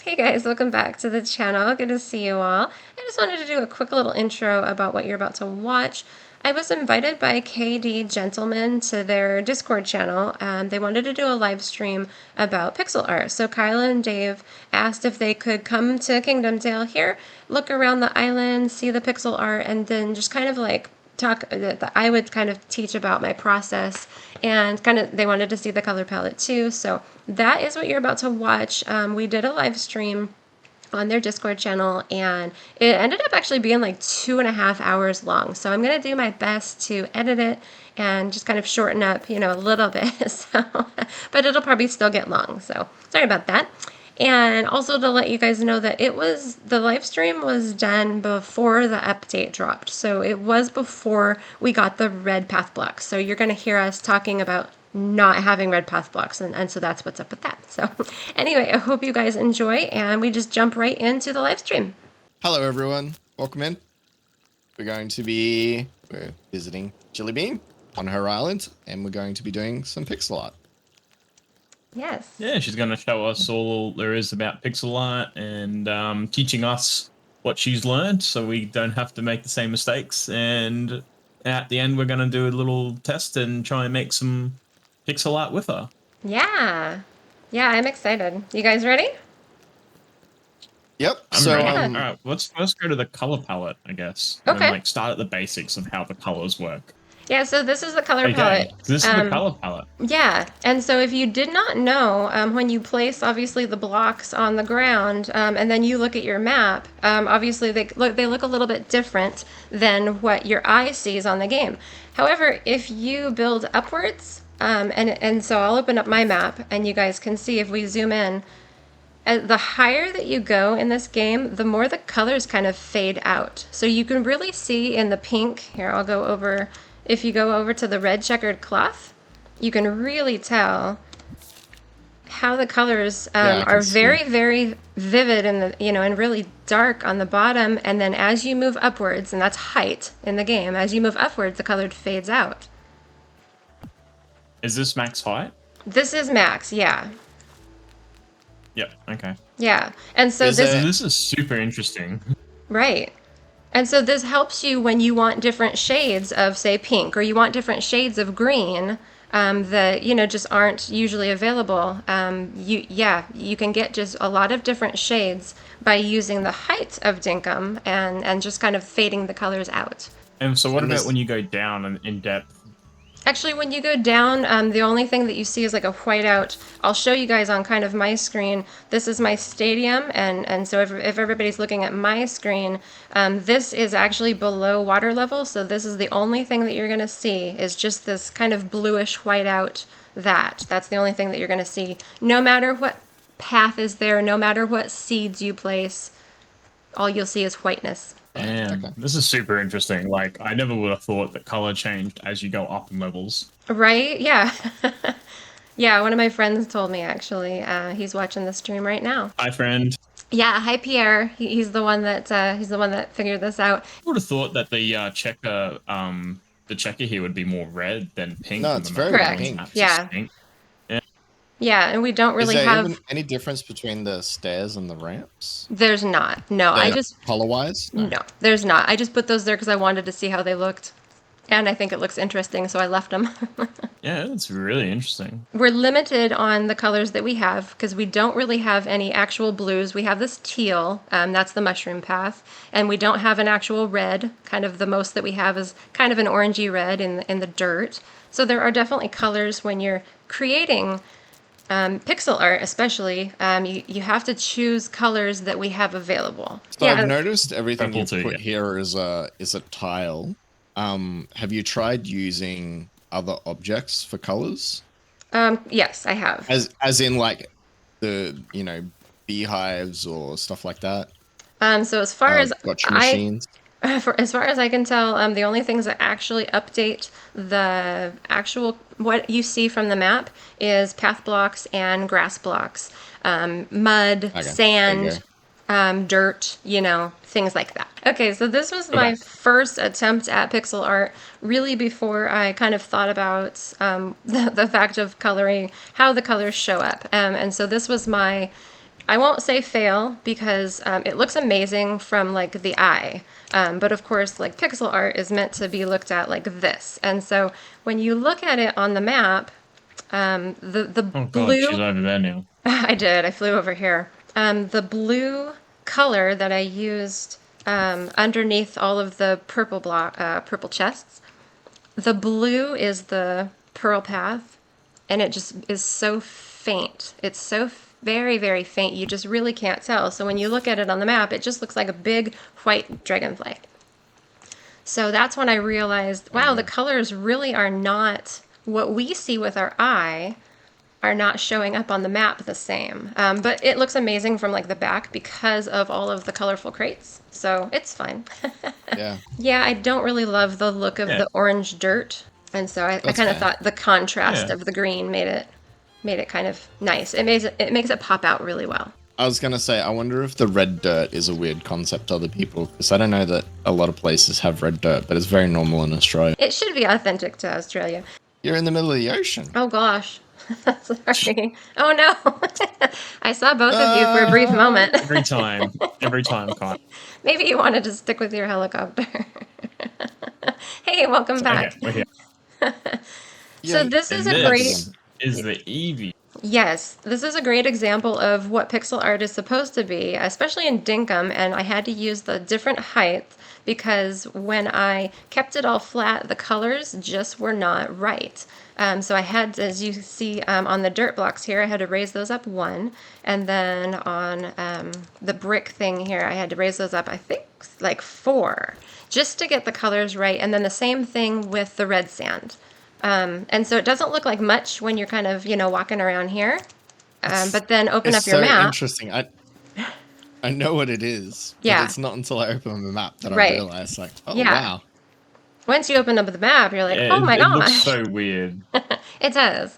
Hey guys, welcome back to the channel. Good to see you all. I just wanted to do a quick little intro about what you're about to watch. I was invited by KD Gentleman to their Discord channel. They wanted to do a live stream about pixel art. So Kyla and Dave asked if they could come to Kingdomdale here, look around the island, see the pixel art, and then just kind of like I would kind of teach about my process, and kind of they wanted to see the color palette too. So that is what you're about to watch. We did a live stream on their Discord channel, and it ended up actually being like 2.5 hours long. So I'm gonna do my best to edit it and just kind of shorten up, a little bit. But it'll probably still get long. So sorry about that. And also to let you guys know that the live stream was done before the update dropped. So it was before we got the red path blocks. So you're going to hear us talking about not having red path blocks. And so that's what's up with that. So anyway, I hope you guys enjoy, and we just jump right into the live stream. Hello, everyone. Welcome in. We're visiting Jillybean on her island, and we're going to be doing some pixel art. Yes. Yeah, she's going to show us all there is about pixel art and teaching us what she's learned so we don't have to make the same mistakes. And at the end, we're going to do a little test and try and make some pixel art with her. Yeah. Yeah, I'm excited. You guys ready? Yep. I'm ready. All right, let's first go to the color palette, I guess. Okay. And start at the basics of how the colors work. Yeah, so this is the color palette. This is the color palette. Yeah, and so if you did not know, when you place obviously the blocks on the ground, and then you look at your map, obviously they look a little bit different than what your eye sees on the game. However, if you build upwards, and so I'll open up my map, and you guys can see if we zoom in. The higher that you go in this game, the more the colors kind of fade out. So you can really see in the pink, here I'll go over, if you go over to the red checkered cloth, you can really tell how the colors are very, very vivid and really dark on the bottom. And then as you move upwards, and that's height in the game, as you move upwards, the color fades out. Is this max height? This is max, yeah. Yep, okay. Yeah, and so this is super interesting. Right. And so this helps you when you want different shades of, say, pink, or you want different shades of green that, just aren't usually available. You can get just a lot of different shades by using the height of Dinkum and just kind of fading the colors out. And so what about when you go down in depth? Actually, when you go down, the only thing that you see is like a whiteout. I'll show you guys on kind of my screen. This is my stadium, and so if everybody's looking at my screen, this is actually below water level, so this is the only thing that you're going to see is just this kind of bluish whiteout. That's the only thing that you're going to see. No matter what path is there, no matter what seeds you place, all you'll see is whiteness. Damn, okay. This is super interesting. I never would have thought that color changed as you go up in levels. Right? Yeah. Yeah, one of my friends told me, actually. He's watching the stream right now. Hi, friend. Yeah, hi, Pierre. He's the one that figured this out. I would have thought that the checker here would be more red than pink. No, it's very correct. Pink. Yeah. Yeah, and we don't really have even any difference between the stairs and the ramps. There's not. No, I just color-wise. No, there's not. I just put those there because I wanted to see how they looked, and I think it looks interesting, so I left them. Yeah, it's really interesting. We're limited on the colors that we have because we don't really have any actual blues. We have this teal, that's the mushroom path, and we don't have an actual red. Kind of the most that we have is kind of an orangey red in the dirt. So there are definitely colors when you're creating pixel art, especially, you have to choose colors that we have available. So I've noticed everything you put here is a tile. Have you tried using other objects for colors? Yes, I have. As in the beehives or stuff like that. So as far as gotcha machines. As far as I can tell, the only things that actually update the actual what you see from the map is path blocks and grass blocks, mud, sand, dirt, things like that. Okay, so this was my first attempt at pixel art, really before I kind of thought about the fact of coloring, how the colors show up. And so this was my I won't say fail because it looks amazing from like the eye. But of course, like pixel art is meant to be looked at like this. And so when you look at it on the map, the Oh god, blue, she's over there now. I did, I flew over here. The blue color that I used underneath all of the purple chests, the blue is the pearl path, and it just is so faint. It's so very, very faint. You just really can't tell. So when you look at it on the map, it just looks like a big white dragonfly. So that's when I realized, wow, the colors really are not what we see with our eye are not showing up on the map the same. But it looks amazing from like the back because of all of the colorful crates. So it's fine. Yeah. Yeah, I don't really love the look of the orange dirt. And so I kind of thought the contrast of the green made it kind of nice. It makes it pop out really well. I was gonna say, I wonder if the red dirt is a weird concept to other people, because I don't know that a lot of places have red dirt, but it's very normal in Australia. It should be authentic to Australia. You're in the middle of the ocean. Oh gosh. Sorry. Oh no. I saw both of you for a brief moment. Every time, Con. Maybe you wanted to stick with your helicopter. Hey, welcome back. Okay, we're here. So this is a great... is the Eevee. Yes, this is a great example of what pixel art is supposed to be, especially in Dinkum, and I had to use the different heights because when I kept it all flat, the colors just were not right. So I had, as you see on the dirt blocks here, I had to raise those up 1, and then on the brick thing here, I had to raise those up, I think, like 4, just to get the colors right, and then the same thing with the red sand. And so it doesn't look like much when you're kind of, walking around here. But then open up your map. It's so interesting. I know what it is. Yeah. But it's not until I open the map that Right. I realize, like, oh, Yeah. wow. Once you open up the map, you're like, oh my It looks gosh. so weird. It does.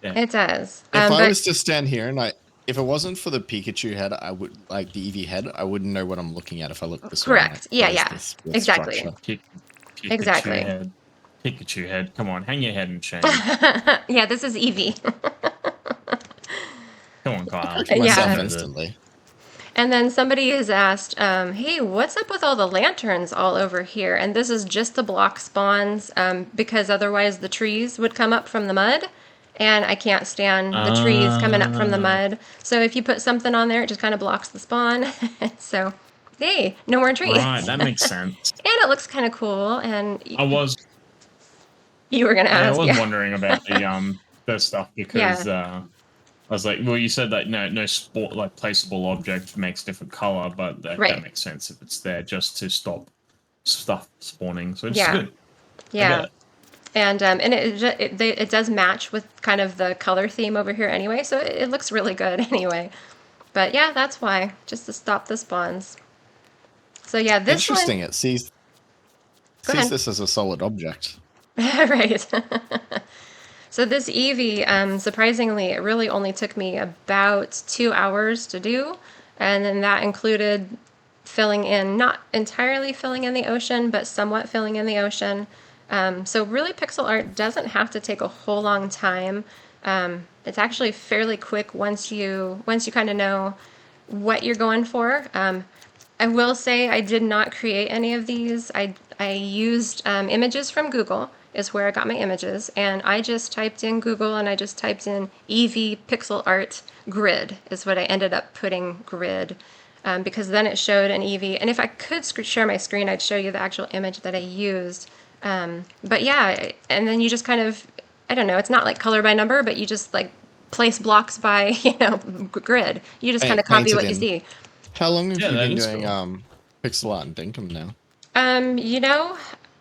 Yeah. It does. If I But was to stand here and if it wasn't for the Pikachu head, I would, like the Eevee head, I wouldn't know what I'm looking at if I look this way. Correct. Like, Yeah, what is yeah. this weird Exactly. structure? Pikachu Exactly. Head. Pikachu head. Come on, hang your head in shame. yeah, this is Eevee. Come on, Kyle. Corrected Yeah. myself instantly. And then somebody has asked, hey, what's up with all the lanterns all over here? And this is just to block spawns because otherwise the trees would come up from the mud. And I can't stand the trees coming up from the mud. So if you put something on there, it just kind of blocks the spawn. So, hey, no more trees. Right, that makes sense. And it looks kind of cool. And I was you were going to ask. wondering about the stuff because I was like, well, you said that no sport like placeable object makes different color, but that makes sense if it's there just to stop stuff spawning. So it's good. Yeah. And it does match with kind of the color theme over here anyway, so it looks really good anyway. But yeah, that's why, just to stop the spawns. So yeah, this Interesting. one... It sees this as a solid object. Right. So this Eevee, surprisingly, it really only took me about 2 hours to do, and then that included filling in, not entirely filling in the ocean, but somewhat filling in the ocean. So really pixel art doesn't have to take a whole long time. It's actually fairly quick once you kind of know what you're going for. I will say I did not create any of these. I used images from Google is where I got my images, and I just typed in Google and I just typed in Eevee pixel art grid is what I ended up putting grid. Because then it showed an Eevee, and if I could share my screen, I'd show you the actual image that I used. But yeah, and then you just kind of, I don't know, it's not like color by number, but you just like place blocks by, grid. You just kind of copy what you see. How long have you been doing pixel art in Dinkum now?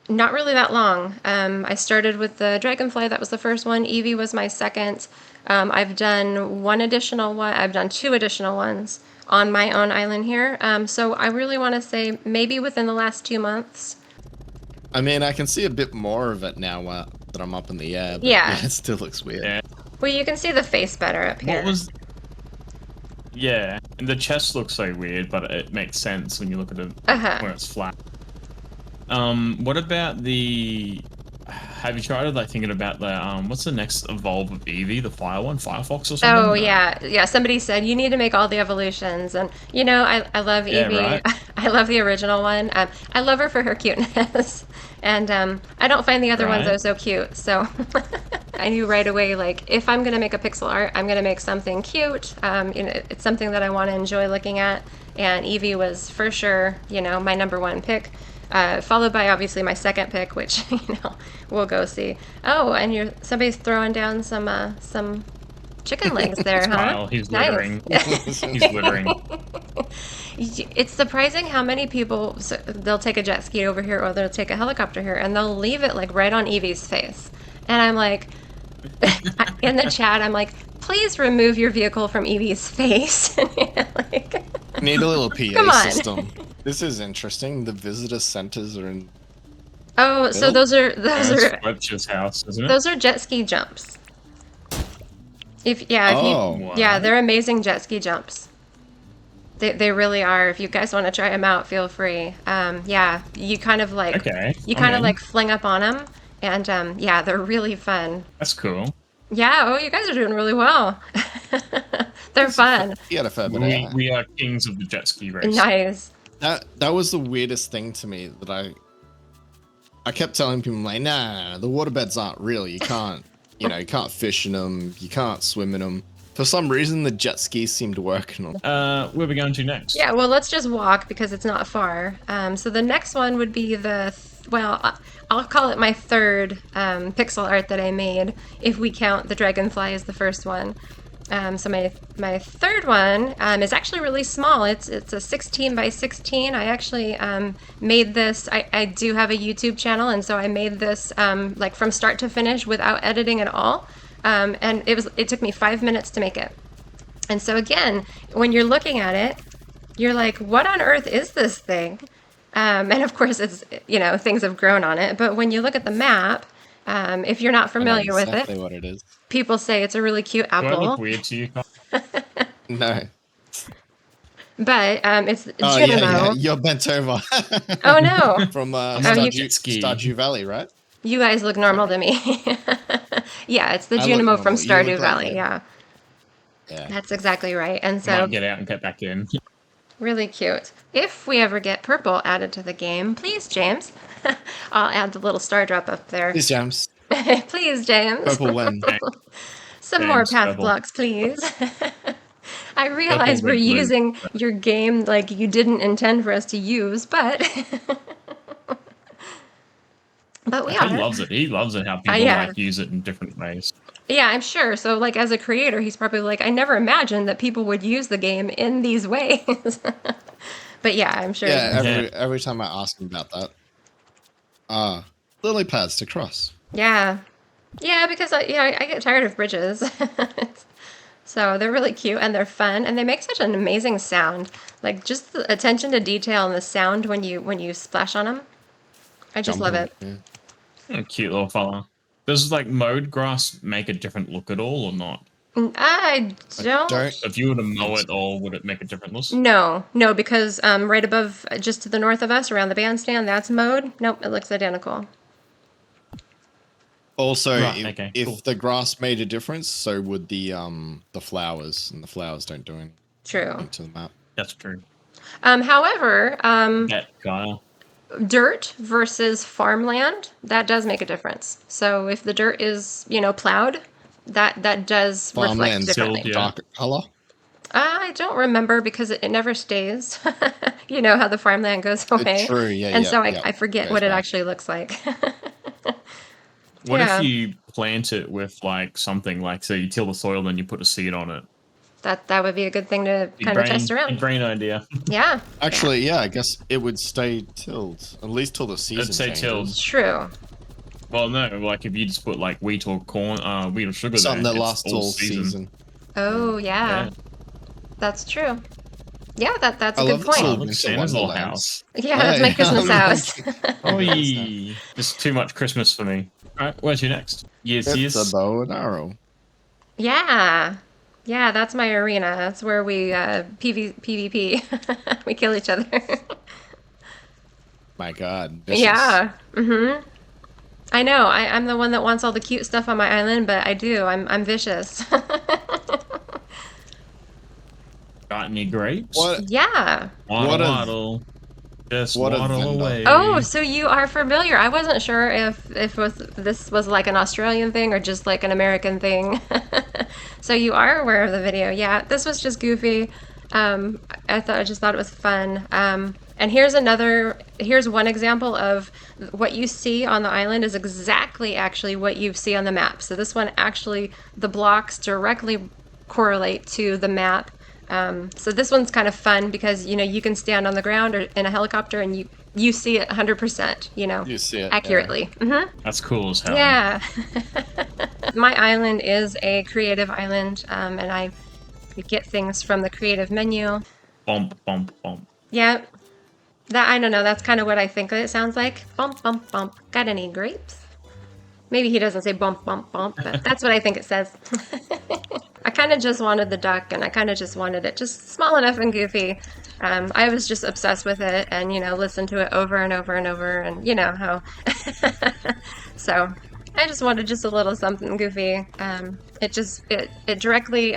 Not really that long. I started with the Dragonfly, that was the first one. Eevee was my second. I've done one additional one, I've done 2 additional ones on my own island here. So I really want to say maybe within the last 2 months. I mean, I can see a bit more of it now that I'm up in the air. But Yeah. It still looks weird. Yeah. Well, you can see the face better up here. Yeah, and the chest looks so weird, but it makes sense when you look at it when it's flat. What about have you tried it? Like thinking about the what's the next evolve of Eevee, the fire one, Firefox or something? Oh No. yeah. Somebody said you need to make all the evolutions, and I love Yeah, Eevee. right. I love the original one. I love her for her cuteness, and I don't find the other ones Right. though so cute. So I knew right away, like if I'm gonna make a pixel art, I'm gonna make something cute. It's something that I want to enjoy looking at, and Eevee was for sure, my number one pick. Followed by obviously my second pick, which we'll go see. Oh, and somebody's throwing down some chicken legs there, huh? Kyle, he's Nice. littering. He's littering. It's surprising how many people they'll take a jet ski over here or they'll take a helicopter here and they'll leave it like right on Eevee's face. And I'm like, in the chat, I'm like, please remove your vehicle from Eevee's face. Like, Need a little Come PA on. system. This is interesting. The visitor centers are in. oh, so Bill? those That's are Fletcher's house, isn't it? those are jet ski jumps. If Oh. you, Wow. yeah, they're amazing jet ski jumps. They really are. If you guys want to try them out, feel free. Yeah, you kind of like Okay. you I'm kind of in. like fling up on them, and yeah, they're really fun. That's cool. Yeah. Oh, you guys are doing really well. They're fun. You had a fair bit of that. We are kings of the jet ski race. Nice. That was the weirdest thing to me that I kept telling people like, nah, the waterbeds aren't real. You can't, you can't fish in them. You can't swim in them. For some reason, the jet skis seem to work in them. Where are we going to next? Yeah. Well, let's just walk because it's not far. So the next one would be I'll call it my third pixel art that I made, if we count the dragonfly as the first one. So my third one is actually really small. It's a 16 by 16. I actually made this. I do have a YouTube channel, and so I made this like from start to finish without editing at all. And it took me 5 minutes to make it. And so again, when you're looking at it, you're like, what on earth is this thing? And of course, it's things have grown on it. But when you look at the map, if you're not I know familiar with exactly it, what it is. people say it's a really cute Do I look apple. weird to you, Kyle? No. But it's Oh, yeah, Junimo. you're bent over. Oh no, From on you- Stardew Valley, right? you guys look normal to me. Yeah, it's the I look Junimo normal. from You Stardew look like Valley. him. Yeah, Yeah. that's exactly right. And I so might get out and get back in. really cute. If we ever get purple added to the game, please, James, I'll add the little star drop up there. These jams. Please, James. Purple when? Some more James path Purple. blocks, please. I realize Purple we're with blue. using your game like you didn't intend for us to use, but we He are. loves it. He loves it how people yeah. like use it in different ways. Yeah, I'm sure. So, like, as a creator, he's probably like, I never imagined that people would use the game in these ways. But yeah, I'm sure. Yeah, Yeah. every time I ask him about that. Lily pads to cross. Yeah. Yeah, because I get tired of bridges. So they're really cute and they're fun and they make such an amazing sound. Like just the attention to detail and the sound when you splash on them. I just love it. Yeah. Oh, cute little fella. Does like mowed grass make a different look at all or not? I don't. If you were to mow it all, would it make a different look? No, because right above, just to the north of us, around the bandstand, that's mowed. Nope, it looks identical. Also, Right, if, okay, if cool. the grass made a difference, so would the flowers, and the flowers don't do anything True. to the map. That's true. However, Yeah, Kyle. dirt versus farmland, that does make a difference. So if the dirt is, plowed, that does reflect Farmland's differently. Yeah. darker color. I don't remember because it never stays. You know how the farmland goes away. True, yeah, And yeah, so yeah. I forget Goes what it back. actually looks like. What Yeah. if you plant it with like something like, so you till the soil, then you put a seed on it? That would be a good thing to Big kind of brain, test big around. brain idea. Yeah. Actually, yeah, I guess it would stay tilled at least till the season. I'd say changes. tilled. True. Well, no, like if you just put like wheat or corn, wheat or sugar Something there, that it's lasts all season. Oh, yeah. Yeah. That's true. Yeah, that's a I good love the point. sort Oh, of look, Winter Santa's little Wonderlands. house. Yeah, that's my Hey. Christmas house. Oi! It's too much Christmas for me. Alright, where's you next? Yes, It's yes. a bow and arrow. Yeah. Yeah, that's my arena. That's where we PvP. We kill each other. My God. vicious. Yeah. Mm-hmm. I know. I'm the one that wants all the cute stuff on my island, but I do. I'm vicious. Got any grapes? What? Yeah. Waddle, What a- waddle. Just what a waddle vendor. away. Oh, so you are familiar. I wasn't sure if this was like an Australian thing or just like an American thing. So you are aware of the video. Yeah, this was just goofy. I just thought it was fun. And here's one example of what you see on the island is exactly actually what you see on the map. So this one actually, the blocks directly correlate to the map. So this one's kind of fun because you can stand on the ground or in a helicopter and you see it 100%, You see it accurately. That's cool as hell. Yeah. My island is a creative island, and I get things from the creative menu. Bump, bump, bump. Yeah. That I don't know. That's kind of what I think it sounds like. Bump, bump, bump. Got any grapes? Maybe he doesn't say bump, bump, bump, but that's what I think it says. I kind of just wanted the duck, and I kind of just wanted it just small enough and goofy. I was just obsessed with it, and listened to it over and over and over, and you know how. So I just wanted just a little something goofy. It directly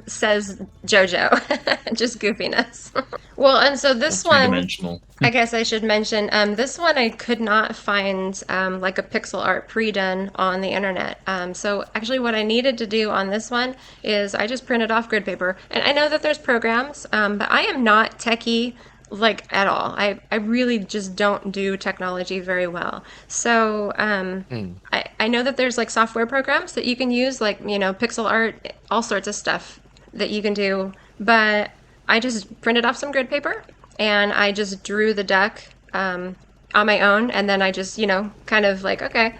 says JoJo, just goofiness. Well, and so this one. Three-dimensional. I guess I should mention this one I could not find like a pixel art pre-done on the internet. So actually what I needed to do on this one is I just printed off grid paper. And I know that there's programs, but I am not techie like at all. I really just don't do technology very well. So I know that there's like software programs that you can use, like, pixel art, all sorts of stuff that you can do. But I just printed off some grid paper and I just drew the duck on my own. And then I just, kind of like, okay,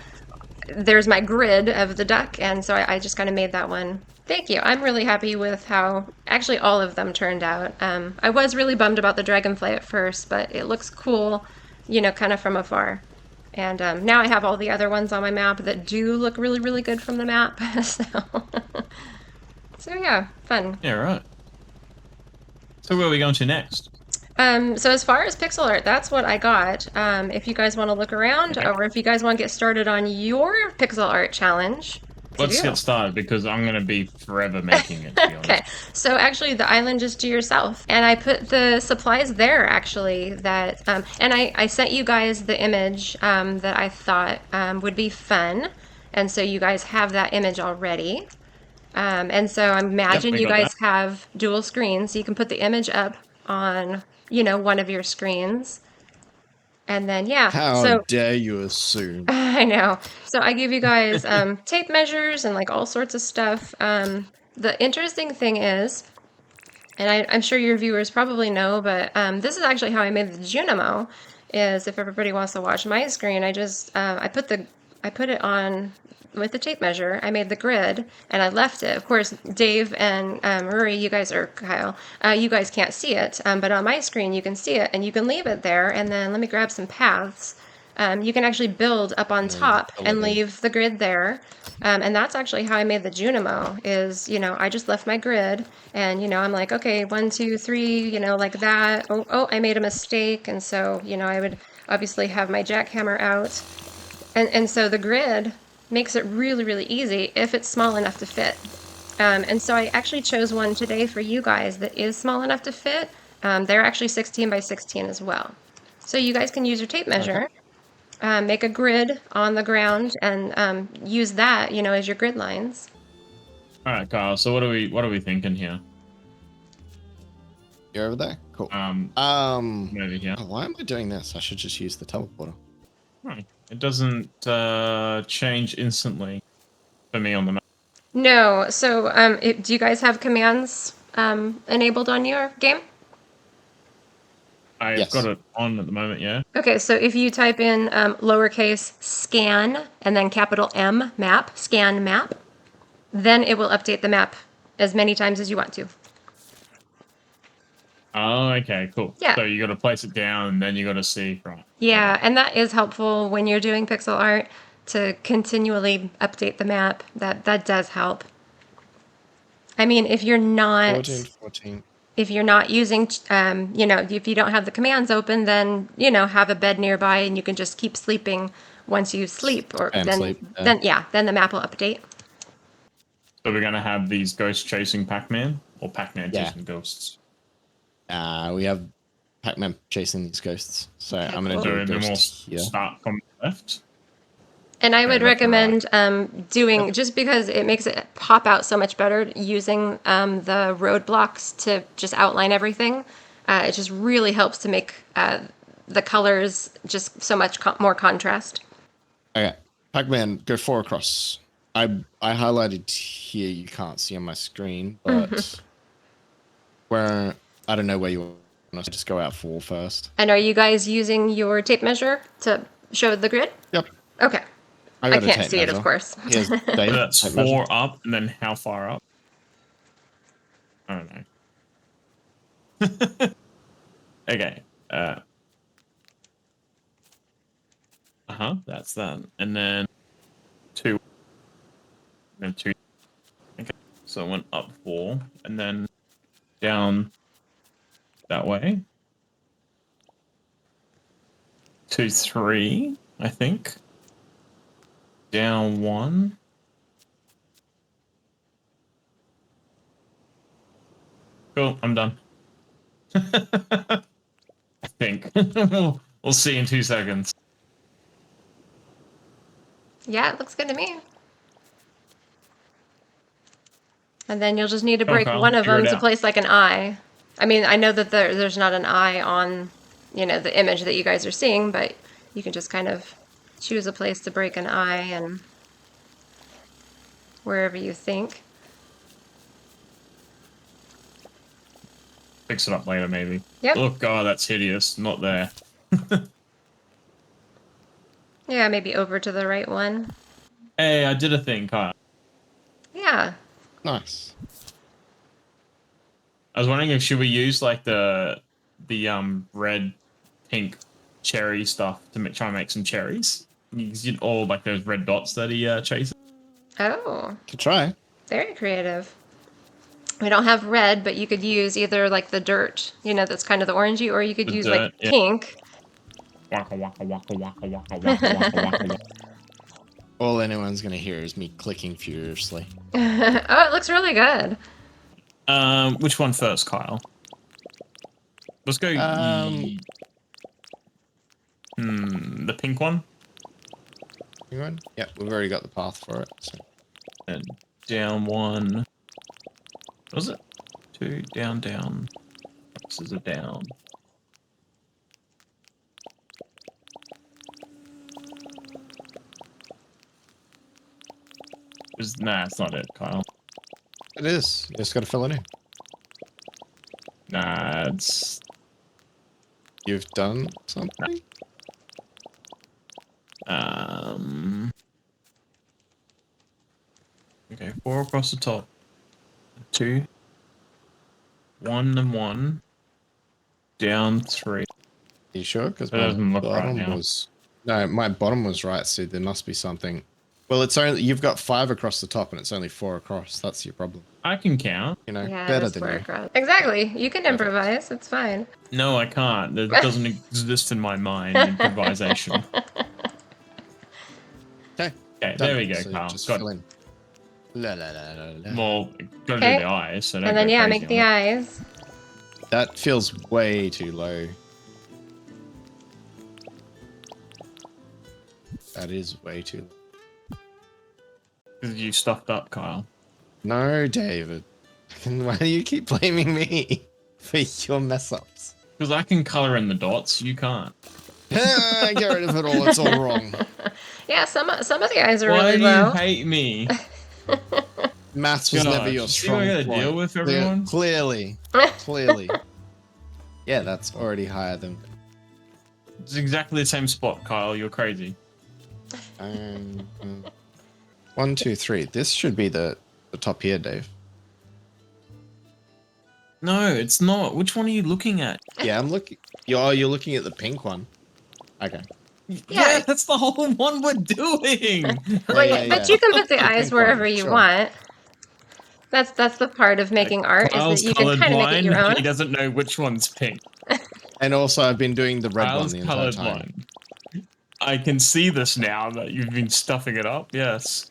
there's my grid of the duck. And so I just kind of made that one. Thank you. I'm really happy with how actually all of them turned out. I was really bummed about the dragonfly at first, but it looks cool, kind of from afar. And now I have all the other ones on my map that do look really, really good from the map. So yeah, fun. Yeah, right. So where are we going to next? So as far as pixel art, that's what I got. If you guys want to look around, or if you guys want to get started on your pixel art challenge, Let's get started because I'm going to be forever making it, to be honest. Okay, so actually the island just to yourself. And I put the supplies there actually that, and I sent you guys the image that I thought would be fun. And so you guys have that image already. And so I imagine we you got guys have dual screens, so you can put the image up on, one of your screens. And then, yeah. How dare you assume? I know. So I give you guys tape measures and like all sorts of stuff. The interesting thing is, and I'm sure your viewers probably know, but this is actually how I made the Junimo. Is if everybody wants to watch my screen, I just I put it on with the tape measure. I made the grid and I left it. Of course, Dave and Rory, you guys, or Kyle, you guys can't see it, but on my screen you can see it, and you can leave it there. And then let me grab some paths. You can actually build up on top and leave the grid there. And that's actually how I made the Junimo is, I just left my grid and, I'm like, okay, 1, 2, 3, like that. Oh, I made a mistake. And so, I would obviously have my jackhammer out. And so the grid makes it really, really easy if it's small enough to fit. And so I actually chose one today for you guys that is small enough to fit. They're actually 16 by 16 as well. So you guys can use your tape measure. Make a grid on the ground and use that, as your grid lines. All right, Kyle. So what are we thinking here? You're over there? Cool. Maybe here. Oh, why am I doing this? I should just use the teleporter. It doesn't change instantly for me on the map. No. So do you guys have commands enabled on your game? I've got it on at the moment, yeah. Okay, so if you type in lowercase scan and then capital M, map, scan map, then it will update the map as many times as you want to. Oh, okay, cool. Yeah. So you got to place it down and then you got to see, right? Yeah, and that is helpful when you're doing pixel art to continually update the map. That does help. I mean, if you're not... 14. If you're not using, if you don't have the commands open, then, have a bed nearby and you can just keep sleeping once you sleep, or And then sleep, yeah. then the map will update. So we're gonna have these ghosts chasing Pac-Man, or Pac-Man Yeah. chasing ghosts. We have Pac-Man chasing these ghosts. So Okay, I'm gonna cool. do So a then we'll ghost here. start from the left. And I would left or right? recommend doing, just because it makes it pop out so much better, using the roadblocks to just outline everything. It just really helps to make the colors just so much more contrast. Okay, Pac-Man, go 4 across. I highlighted here. You can't see on my screen, but where I don't know where you want to just go out 4 first. And are you guys using your tape measure to show the grid? Yep. Okay. I got a can't tape see it, of measure. course. Here's Dave. So that's tape 4 measure. up, and then how far up? I don't know. Okay. That's that. And then 2. And then 2. Okay. So it went up 4, and then down that way. 2, 3, I think. Down 1. Cool, I'm done. I think. We'll see in 2 seconds. Yeah, it looks good to me. And then you'll just need to break Okay, one of figure them it to out. place like an eye. I mean, I know that there's not an eye on, the image that you guys are seeing, but you can just kind of choose a place to break an eye and wherever you think. Fix it up later, maybe. Yep. Oh god, that's hideous. Not there. Yeah, maybe over to the right one. Hey, I did a thing, Kyle. Yeah. Nice. I was wondering if should we use like the red, pink, cherry stuff to try and make some cherries? Or like those red dots that he chases. Oh, Could try. very creative. We don't have red, but you could use either like the dirt, that's kind of the orangey, or you could The use dirt, like yeah. pink. Waka waka waka waka waka waka waka waka. All anyone's gonna hear is me clicking furiously. Oh, it looks really good. Which one first, Kyle? Let's go. The pink one. You want? Yeah, we've already got the path for it. So. And down 1. What was it? 2 down down. This is a down. Nah, it's not it, Kyle. It is. You just gotta fill it in. Nah, it's You've done something? Okay, 4 across the top. 2. 1 and 1. Down 3. Are you sure? Because That my doesn't look right bottom now. was... No, my bottom was right, so there must be something. Well, it's only... You've got 5 across the top and it's only 4 across. That's your problem. I can count. You know, Yeah, better just than work you. across. Exactly. You can improvise. It's fine. No, I can't. That doesn't exist in my mind, improvisation. Okay. Okay, done. there we go, So Kyle. just Got fill it. in. La, la, la, la, la. Well, gotta Okay. do the eyes, so don't And then, go yeah, crazy make the on it. eyes. That feels way too low. That is way too low. 'Cause you stuffed up, Kyle. No, David. Why do you keep blaming me for your mess ups? Because I can color in the dots, you can't. Get rid of it all. It's all wrong. Yeah, some of the eyes are Why really do low. you hate me? Maths was Gosh, never your see what I strong gotta point. deal with, everyone? Clearly. Yeah, that's already higher than. It's exactly the same spot, Kyle. You're crazy. 1, 2, 3. This should be the top here, Dave. No, it's not. Which one are you looking at? Yeah, I'm looking. You're looking at the pink one. Okay. Yeah, that's the whole one we're doing. Well, Yeah, yeah, but you can put the The eyes pink wherever one, you sure. want. That's the part of making art, Kyle's is that you can kind of make it your colorblind. own. He doesn't know which one's pink. And also, I've been doing the red Kyle's one the entire time. colorblind. I can see this now that you've been stuffing it up. Yes.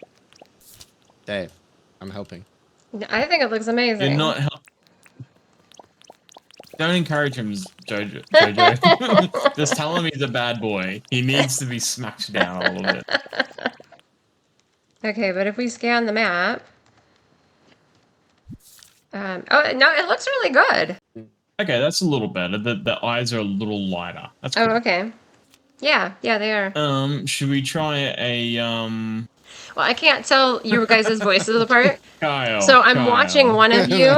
Dave, I'm helping. I think it looks amazing. You're not help. Don't encourage him, Jojo. Jojo. Just tell him he's a bad boy. He needs to be smacked down a little bit. Okay, but if we scan the map... oh, no, it looks really good. Okay, that's a little better. The eyes are a little lighter. That's Oh, cool. okay. Yeah, they are. Should we try a Well, I can't tell your guys' voices apart. Kyle? So I'm Kyle. watching one of you,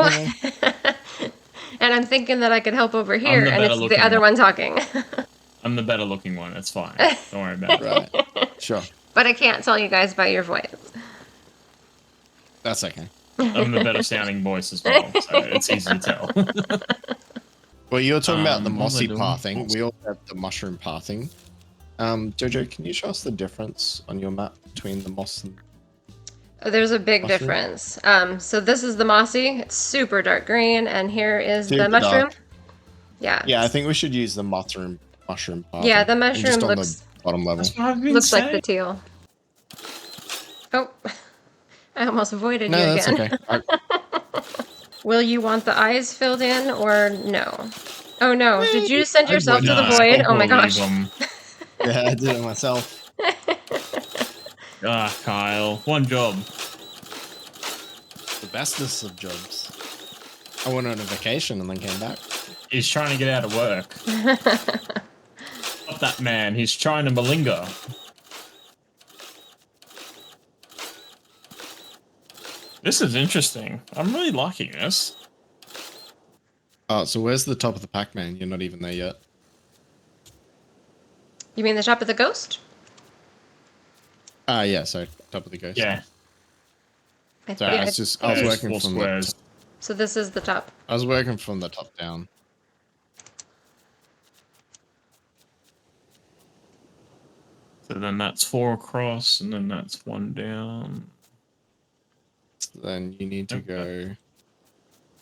and I'm thinking that I could help over here, the and it's better the other looking one talking. I'm the better looking one. It's fine. Don't worry about it. Right. Sure. But I can't tell you guys by your voice. That's okay. I'm the better sounding voice as well, so it's easy to tell. Well, you were talking about the what was I mossy doing? pathing. We all have the mushroom pathing. Jojo, can you show us the difference on your map between the moss and... There's a big Mushroom? difference. So this is the mossy. It's super dark green, and here is the Super mushroom. dark. Yeah. Yeah, I think we should use the mushroom pathing. Yeah, the And mushroom just on looks the bottom level. That's what I've been looks like saying. the teal. Oh, I almost avoided No, you that's again. okay. Will you want the eyes filled in or no? Oh no, did you send I yourself would to the not. void? I'll Oh my leave gosh. them. Yeah, I did it myself. Ah, Kyle. One job. The bestest of jobs. I went on a vacation and then came back. He's trying to get out of work. Stop that man. He's trying to malinga. This is interesting. I'm really liking this. Oh, so where's the top of the Pac-Man? You're not even there yet. You mean the shop of the ghost? Ah, yeah, sorry. Top of the ghost. Yeah. Sorry, I was There's working four from squares. So this is the top. I was working from the top down. So then that's 4 across, and then that's 1 down. So then you need to Okay. go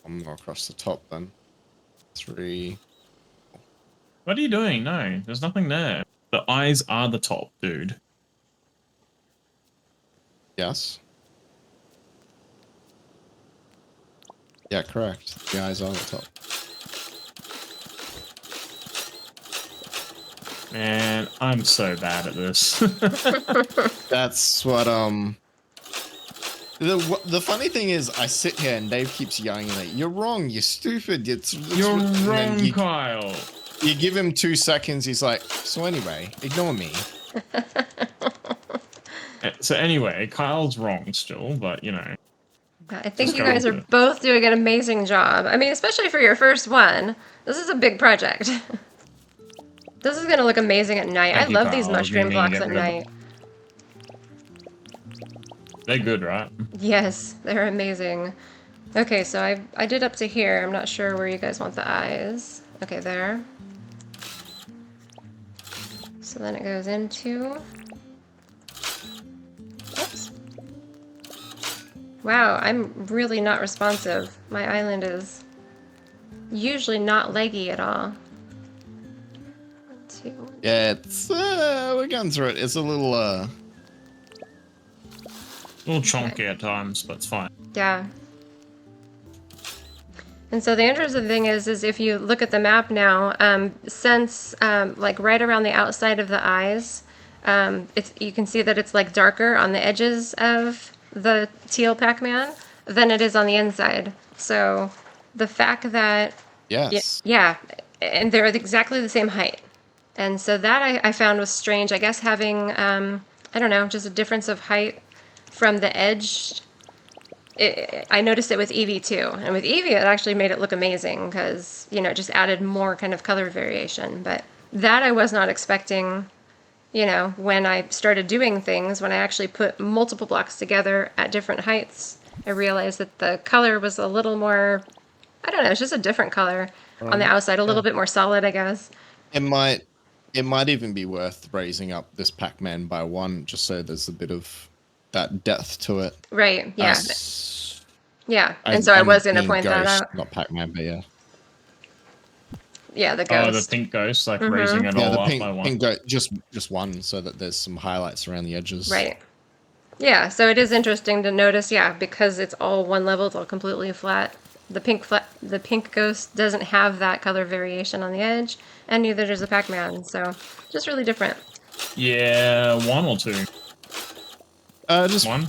one more across the top then. 3. What are you doing? No, there's nothing there. The eyes are the top, dude. Yes. Yeah, correct. The eyes are on the top. Man, I'm so bad at this. That's what the funny thing is, I sit here and Dave keeps yelling like, "You're wrong. You're stupid. It's You're and then wrong, Kyle. You give him 2 seconds. He's like, "So anyway, ignore me." So anyway, Kyle's wrong still, but you know. I think Just you go guys with are it. both doing an amazing job. I mean, especially for your first one. This is a big project. This is gonna look amazing at night. Thank I you, love these Kyle. mushroom You blocks need to at get rid night. They're good, right? Yes, they're amazing. Okay, so I did up to here. I'm not sure where you guys want the eyes. Okay, there. So then it goes into... Oops. Wow, I'm really not responsive. My island is usually not leggy at all. 1, 2, 1. Yeah, it's we're going through it. It's a little A little chunky at times, but it's fine. Yeah. And so the interesting thing is if you look at the map now, since like right around the outside of the eyes, you can see that it's like darker on the edges of the teal Pac-Man than it is on the inside. So the fact that yes. yeah, and they're exactly the same height. And so that I found was strange. I guess having, I don't know, just a difference of height from the edge. I noticed it with Eevee too. And with Eevee, it actually made it look amazing because, you know, it just added more kind of color variation. But that I was not expecting, you know, when I started doing things, when I actually put multiple blocks together at different heights, I realized that the color was a little more, I don't know, it's just a different color on the outside, a little bit more solid, I guess. It might even be worth raising up this Pac-Man by 1 just so there's a bit of that depth to it. Right, yeah. As- Yeah, and so I was going to mean point that Ghost, out. Not Pac-Man, but yeah. Yeah, the Oh, the ghost. pink ghost, like Mhm. raising it Yeah, all the up by one. pink goat, just one, so that there's some highlights around the edges. Right. Yeah, so it is interesting to notice, yeah, because it's all one level, it's all completely flat. The pink ghost doesn't have that color variation on the edge, and neither does the Pac-Man. So just really different. Yeah, one or two. Just One.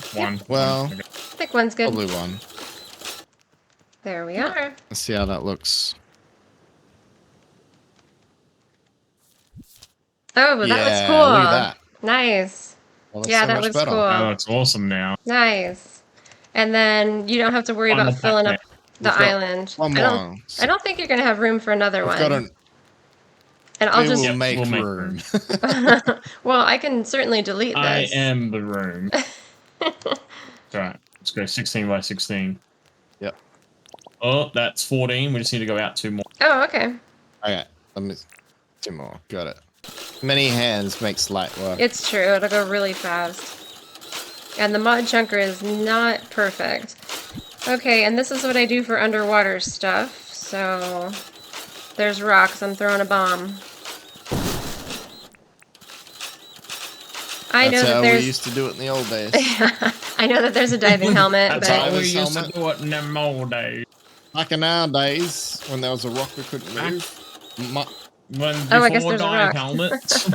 well, Okay. I think one's good. probably one. There we are. Let's see how that looks. Oh, well, that looks Yeah, cool. look at that. Nice. Well, that's Yeah, so that much looks better. cool. That looks awesome now. Nice. And then you don't have to worry One about more filling up Pac-Man. the We've got island. one more. I don't think you're gonna have room for another We've one. got an. And I'll We just will Yep, make we'll make room. well, I can certainly delete I this. am the room. Alright, let's go 16 by 16. Yep. Oh, that's 14. We just need to go out 2 more. Oh, okay. Okay, let me. 2 more. Got it. Many hands makes light work. It's true. It'll go really fast. And the mod chunker is not perfect. Okay, and this is what I do for underwater stuff. So there's rocks. I'm throwing a bomb. I know That's that how we there's. used to do it in the old days. I know that there's a diving helmet, That's but how we Diver's used helmet. to do it in them old days. Like in our days, when there was a rock we couldn't move. When Oh, I guess before there's a dive rock. helmets.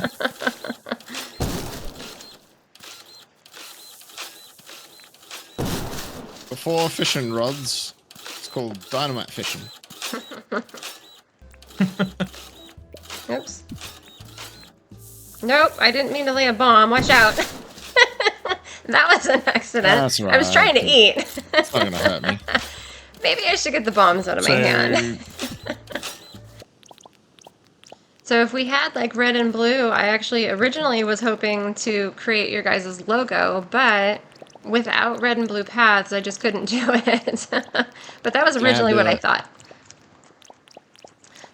Before fishing rods, it's called dynamite fishing. oops. Nope, I didn't mean to lay a bomb. Watch out. That was an accident. That's I was right. trying to eat. It's not gonna hurt me. Maybe I should get the bombs out of my hand. So if we had like red and blue, I actually originally was hoping to create your guys' logo, but without red and blue paths, I just couldn't do it. But that was originally do what I it. thought.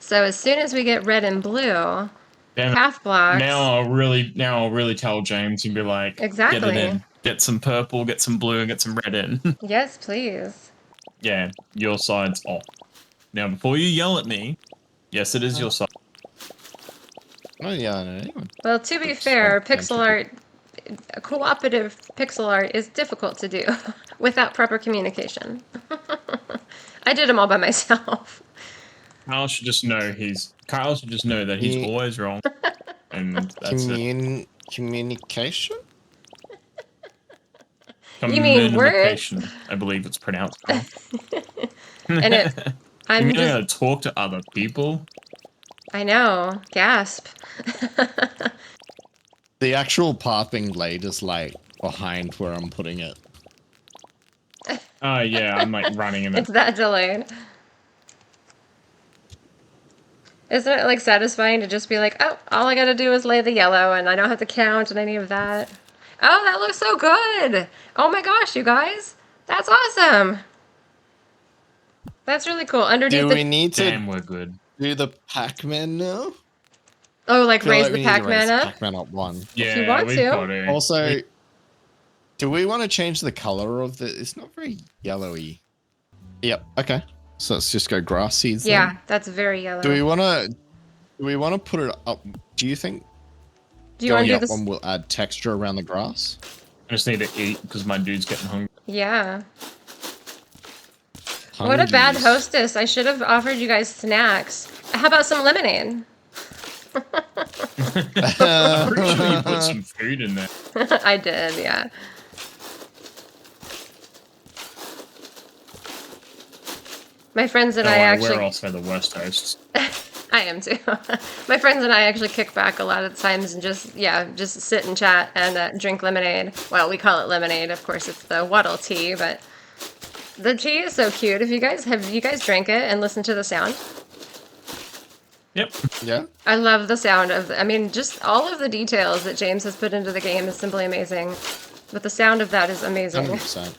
So as soon as we get red and blue Damn it. path blocks, Now I'll really tell James and be like, get Exactly. it in. Get some purple, get some blue, and get some red in. yes, please. Yeah, your side's off. Now, before you yell at me, yes, it is your side. Oh yeah, I know anyone. Well, to be Oops, fair, thank pixel you. art, cooperative pixel art is difficult to do without proper communication. I did them all by myself. Kyle should just know that he's He- always wrong. And that's it. Communication? You mean words? Communication, I believe it's pronounced. Kyle. And it, You I'm mean just, how to talk to other people? I know, gasp. The actual path being laid is like behind where I'm putting it. Oh yeah, I'm like running in it. It's that delayed. Isn't it like satisfying to just be like, oh, all I gotta do is lay the yellow and I don't have to count and any of that? Oh, that looks so good! Oh my gosh, you guys! That's awesome! That's really cool. Underneath Do the we need to Damn, we're good. do the Pac-Man now? oh, like I feel raise like the we need to raise Pac-Man up. Pac-Man up one. Yeah, you want we've to. got to. Also, do we want to change the color of the? It's not very yellowy. Yep. Okay. So let's just go grass seeds. then. Yeah, that's very yellow. Do we want to? Do we want to put it up? Do you think Do you want going to do up this? one will add texture around the grass? I just need to eat because my dude's getting hungry. Yeah. What a bad Hungies. hostess. I should have offered you guys snacks. How about some lemonade? I'm pretty sure you put some food in there. I did, yeah. My friends and Don't I worry, actually... we're also the worst hosts. I am too. My friends and I actually kick back a lot of times and just sit and chat and drink lemonade. Well, we call it lemonade. Of course, it's the Waddle tea, but the tea is so cute. Have you guys drank it and listened to the sound? Yep. Yeah. I love the sound of, I mean, just all of the details that James has put into the game is simply amazing. But the sound of that is amazing. 100%.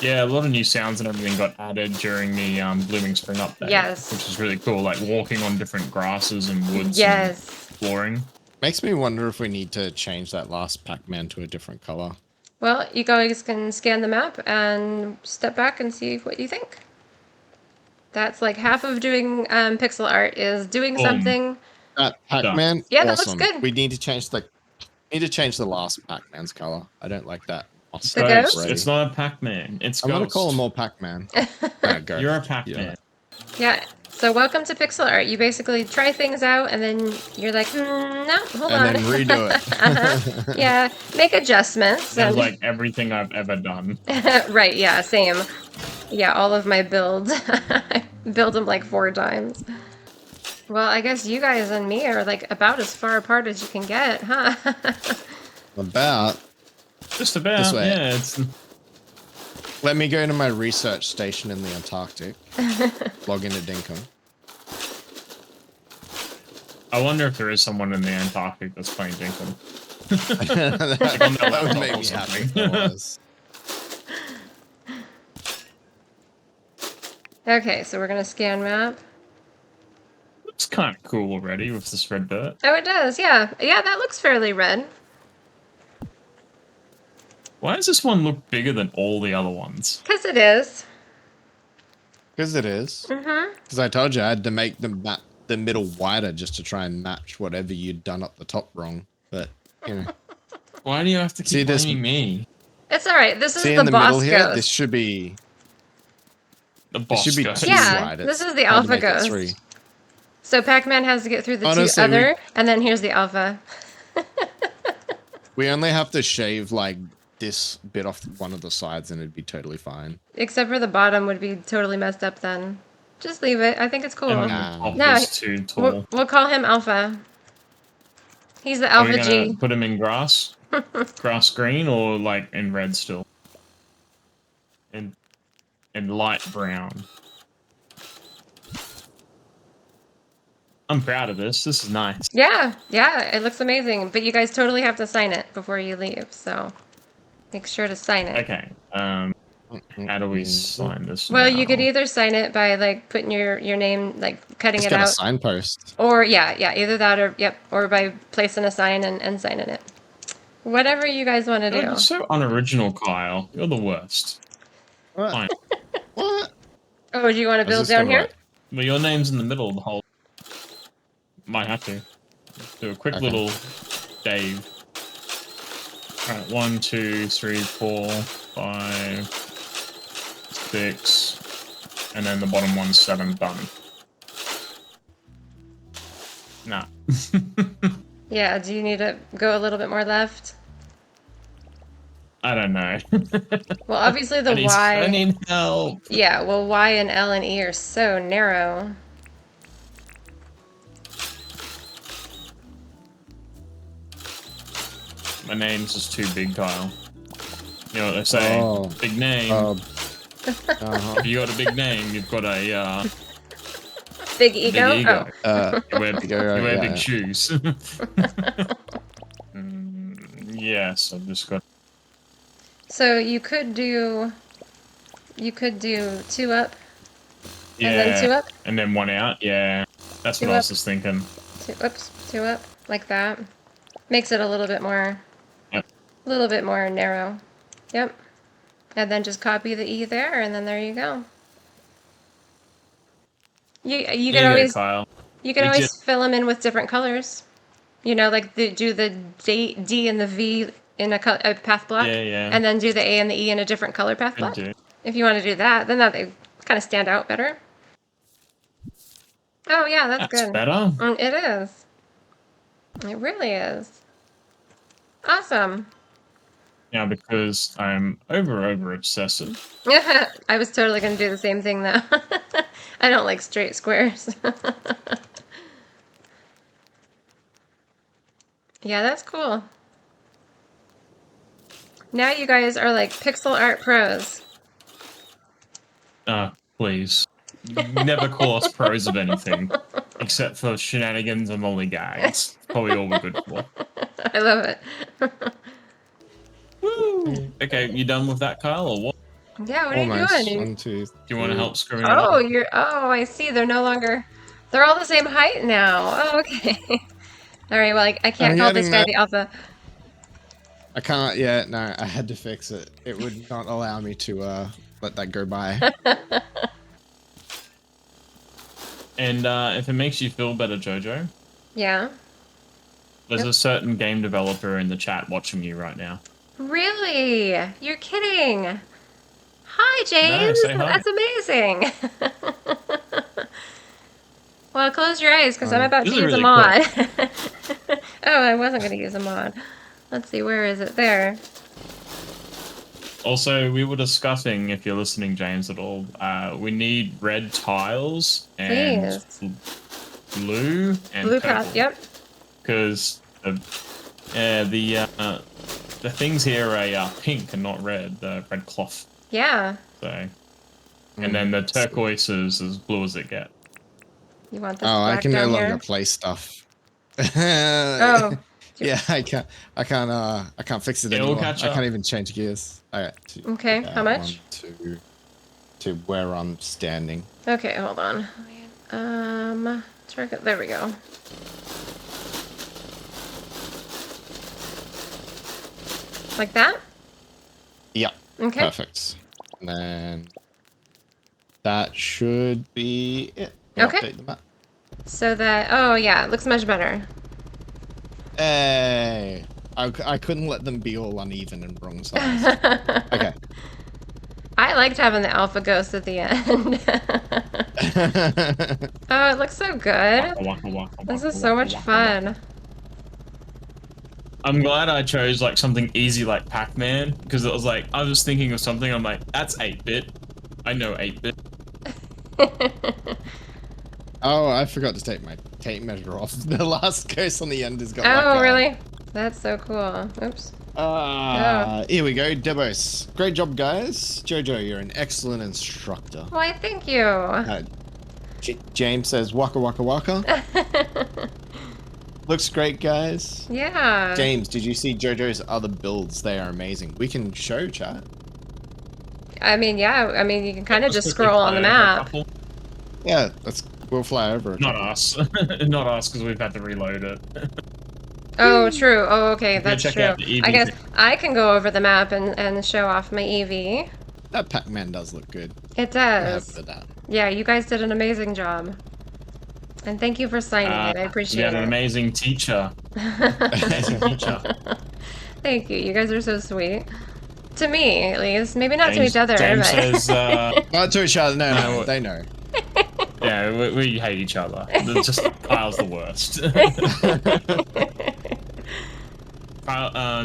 Yeah, a lot of new sounds and everything got added during the Blooming Spring update. Yes. Which is really cool, like walking on different grasses and woods and Yes. flooring. Makes me wonder if we need to change that last Pac-Man to a different color. Well, you guys can scan the map and step back and see what you think. That's like half of doing pixel art is doing Boom. something. That Pac-Man. Yeah, that looks awesome. good. We need to change the last Pac-Man's color. I don't like that. The ghost? Ghost. It's not a Pac-Man. It's I'm Ghost. gonna call him more Pac-Man. No, Ghost. You're a Pac-Man. Yeah. So welcome to pixel art. You basically try things out and then you're like, no, hold on. And then redo it. Uh-huh. Yeah, make adjustments. Sounds And... like everything I've ever done. Right, yeah, same. Yeah, all of my builds. I build them like 4 times. Well, I guess you guys and me are like about as far apart as you can get, huh? About. Just about. This way. Yeah, it's Let me go to my research station in the Antarctic. Log into Dinkum. I wonder if there is someone in the Antarctic that's playing Dinkum. that would make me happy if there was. Okay, so we're gonna scan map. Looks kind of cool already with this red dirt. Oh, it does, yeah. Yeah, that looks fairly red. Why does this one look bigger than all the other ones? Because it is. Because it is. Mm-hmm. Because I told you I had to make the middle wider just to try and match whatever you'd done up the top wrong. But, you know. Why do you have to See keep this- blaming me? It's alright, this is See the in the middle boss here? ghost. This should be... The This boss should be ghost. too Yeah, wide. this It's is the hard to alpha make it ghost. 3. So Pac-Man has to get through the Honestly, 2 other, and then here's the alpha. We only have to shave, like, this bit off one of the sides and it'd be totally fine. Except for the bottom would be totally messed up then. Just leave it. I think it's cool. And then Nah. the top No, is too tall. We'll call him Alpha. He's the Are we Alpha gonna G. put him in grass? Grass green or like in red still? In light brown. I'm proud of this. This is nice. Yeah, it looks amazing. But you guys totally have to sign it before you leave, so make sure to sign it. Okay. How do we sign this? Well, you could now? either sign it by like putting your name, like cutting Just it got a out, signpost. or yeah, either that or or by placing a sign and signing it. Whatever you guys want to do. You're so unoriginal, Kyle. You're the worst. What? Fine. What? Oh, do you want to How's build this down gonna here? work? But your name's in the middle of the whole. Might have to do a quick Okay. little Dave. Alright, 1, 2, 3, 4, 5, 6, and then the bottom one's 7 done. Nah. Yeah. Do you need to go a little bit more left? I don't know. Well, obviously the I Y. need help. Yeah. Well, Y and L and E are so narrow. My name's just too big, Kyle. You know what they say? Oh. Big name. Uh-huh. If you got a big name, you've got a Big big ego. ego. Uh, You wear, Big ego, you wear yeah, big yeah. shoes. Yes, I've just got. So you could do 2 up Yeah, and then 2 up. and then 1 out. Yeah, that's what 2 I was up. just thinking. 2 up, like that. Makes it a little bit more, Yep. narrow. Yep. And then just copy the E there, and then there you go. You There can you go, always Kyle. you can We always just- fill them in with different colors. You know, like do the D and the V in a path block, Yeah, yeah. and then do the A and the E in a different color path Could block. do. If you want to do that, then that they kind of stand out better. Oh yeah, that's That's good. better. It is. It really is. Awesome. Yeah, because I'm over obsessive. I was totally going to do the same thing though. I don't like straight squares. Yeah, that's cool. Now you guys are like pixel art pros. Please. Never call us pros of anything. Except for shenanigans and lolly gags. Probably all we're good for. I love it. Woo! Okay, you done with that, Kyle, or what? Yeah, what are Almost. you doing? 1, 2, Do you want to help screw it Oh, up? I see. They're no longer. They're all the same height now. Oh, okay. All right. Well, I can't I'm call this guy getting the alpha. I can't yet. No, I had to fix it. It would not allow me to let that go by. And if it makes you feel better, Jojo, Yeah. there's Yep. a certain game developer in the chat watching you right now. Really? You're kidding. Hi, No, James. say hi. That's amazing. Well, close your eyes because I'm about This to is use a really mod. quick. Oh, I wasn't going to use a mod. Let's see, where is it? There. Also, we were discussing, if you're listening, James, at all, we need red tiles and Please. blue and Blue purple. path, yep. Because the things here are pink and not red. The red cloth. Yeah. So, and then the turquoise is as blue as it gets. You want this Oh, I black can no down longer here? play stuff. Oh. Yeah, I can't fix it It'll anymore. catch I up. can't even change gears. Alright. Okay, how much? 1, 2, to where I'm standing. Okay, hold on. There we go. Like that? Yeah. Okay. Perfect. And then that should be it. We'll Okay. update the map. So that, oh yeah, it looks much better. Hey, I couldn't let them be all uneven and wrong size. Okay. I liked having the alpha ghost at the end. Oh, it looks so good. This is so much fun. I'm glad I chose like something easy like Pac-Man because it was like I was thinking of something. I'm like, that's 8-bit. I know 8-bit. Oh, I forgot to take my tape measure off. The last ghost on the end has got Oh, like really? That's so cool. Oops. Here we go, Debos. Great job, guys. Jojo, you're an excellent instructor. Why, thank you. James says, waka waka waka. Looks great, guys. Yeah. James, did you see Jojo's other builds? They are amazing. We can show chat. I mean, yeah. I mean, you can kind of Let's just quickly scroll on the play over a map. couple. Yeah, we'll fly over. Not us. Not us because we've had to reload it. Oh, true. Oh, okay, Go that's check true. out the EV I guess thing. I can go over the map and show off my EV. That Pac-Man does look good. It I'm happy does. with that. Yeah, you guys did an amazing job. And thank you for signing it. I We appreciate had an it. amazing teacher. Amazing teacher. Thank you. You guys are so sweet. To me, at least. Maybe not to James- each other, James but... says, Not to each other. No, No, they know. yeah, we hate each other. Just Kyle's the worst.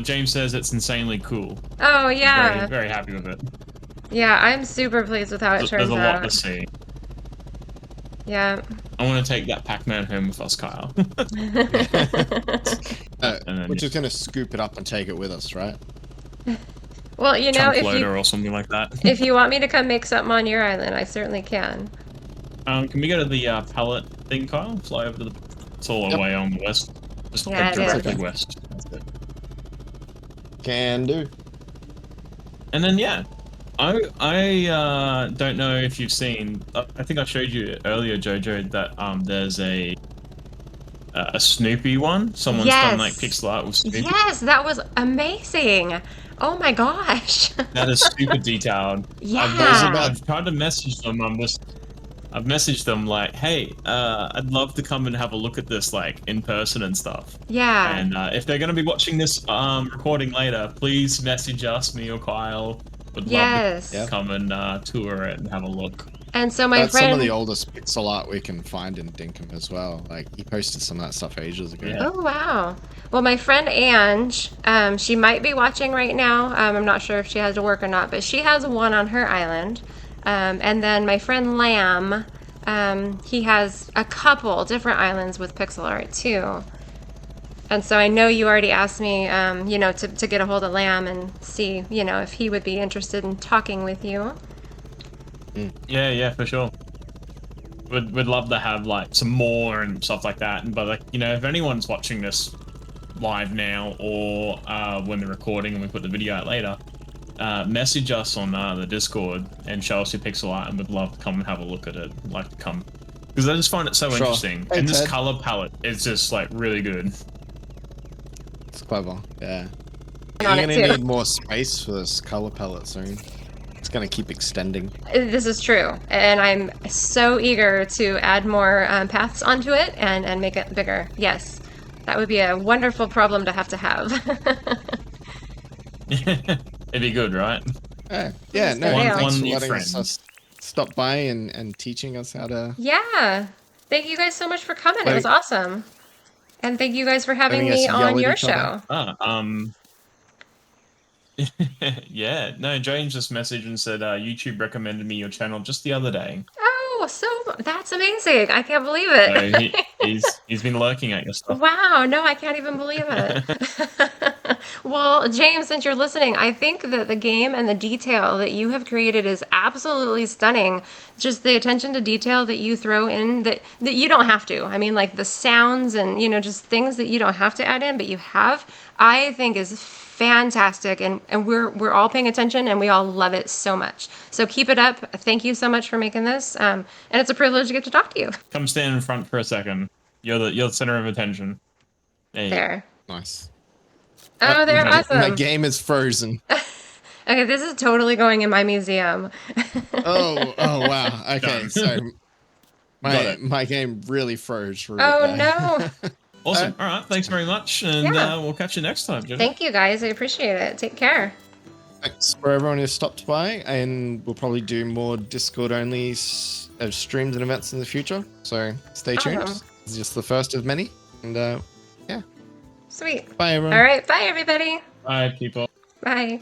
James says it's insanely cool. Oh, yeah. Very, very happy with it. Yeah, I'm super pleased with how it There's turns a lot to out. see. Yeah. I want to take that Pac-Man home with us, Kyle. And then We're just gonna scoop it up and take it with us, right? Well, you know, chunk if loader you or something like that. if you want me to come make something on your island, I certainly can. Can we go to the pallet thing, Kyle? Fly over to the... It's all Yep. away on the west. Just Yeah, head it is. directly Okay. west. That's it. Can do. And then, yeah. I don't know if you've seen... I think I showed you earlier, Jojo, that there's a Snoopy one. Someone's done like Yes. pixel art with Snoopy. Yes, that was amazing. Oh my gosh. That is super detailed. Yeah. I've tried to message them. I've messaged them like, hey, I'd love to come and have a look at this like in person and stuff. Yeah. And if they're going to be watching this recording later, please message us, me or Kyle. Would Yes. love to come and tour it and have a look. And so my That's friend. some of the oldest pixel art we can find in Dinkum as well. Like, he posted some of that stuff ages ago. Yeah. Oh wow. Well, my friend Ange, she might be watching right now. I'm not sure if she has to work or not, but she has one on her island. And then my friend Lamb, he has a couple different islands with pixel art too. And so I know you already asked me, you know, to get a hold of Lamb and see, you know, if he would be interested in talking with you. Yeah, for sure. We'd love to have like some more and stuff like that. But like, you know, if anyone's watching this live now or when they're recording and we put the video out later, message us on the Discord and show us your pixel art, and we'd love to come and have a look at it. We'd like to come because I just find it so Sure. interesting. Hey, And this Ted. color palette is just like really good. It's clever. Yeah. On You're it gonna too. need more space for this color palette soon. gonna keep extending. This is true, and I'm so eager to add more paths onto it and make it bigger. Yes, that would be a wonderful problem to have. It'd be good, right? Yeah, no, One- thanks one for new letting friend. us stop by and teaching us how to. Yeah, thank you guys so much for coming. It was Like- awesome, and thank you guys for having Having us me yell on at your each other. show. Yeah, no, James just messaged and said YouTube recommended me your channel just the other day. Oh, so that's amazing! I can't believe So it. he's been lurking at your stuff. Wow, no, I can't even believe it. Well, James, since you're listening, I think that the game and the detail that you have created is absolutely stunning. Just the attention to detail that you throw in that you don't have to. I mean, like the sounds and, just things that you don't have to add in, but you have, I think is fantastic, and we're all paying attention and we all love it so much. So keep it up. Thank you so much for making this, and it's a privilege to get to talk to you. Come stand in front for a second. You're the center of attention. There you go. There. Nice. Oh, they're my- awesome. My game is frozen. Okay, this is totally going in my museum. Oh wow. Okay, Done. so Got it. my game really froze for a bit Oh there. no. Awesome. All right. Thanks very much, and Yeah. we'll catch you next time, Jenny. Thank you guys. I appreciate it. Take care. Thanks for everyone who stopped by, and we'll probably do more Discord only streams and events in the future. So stay tuned. Awesome. It's just the first of many, and Sweet. bye everyone. All right. Bye, everybody. Bye, people. Bye.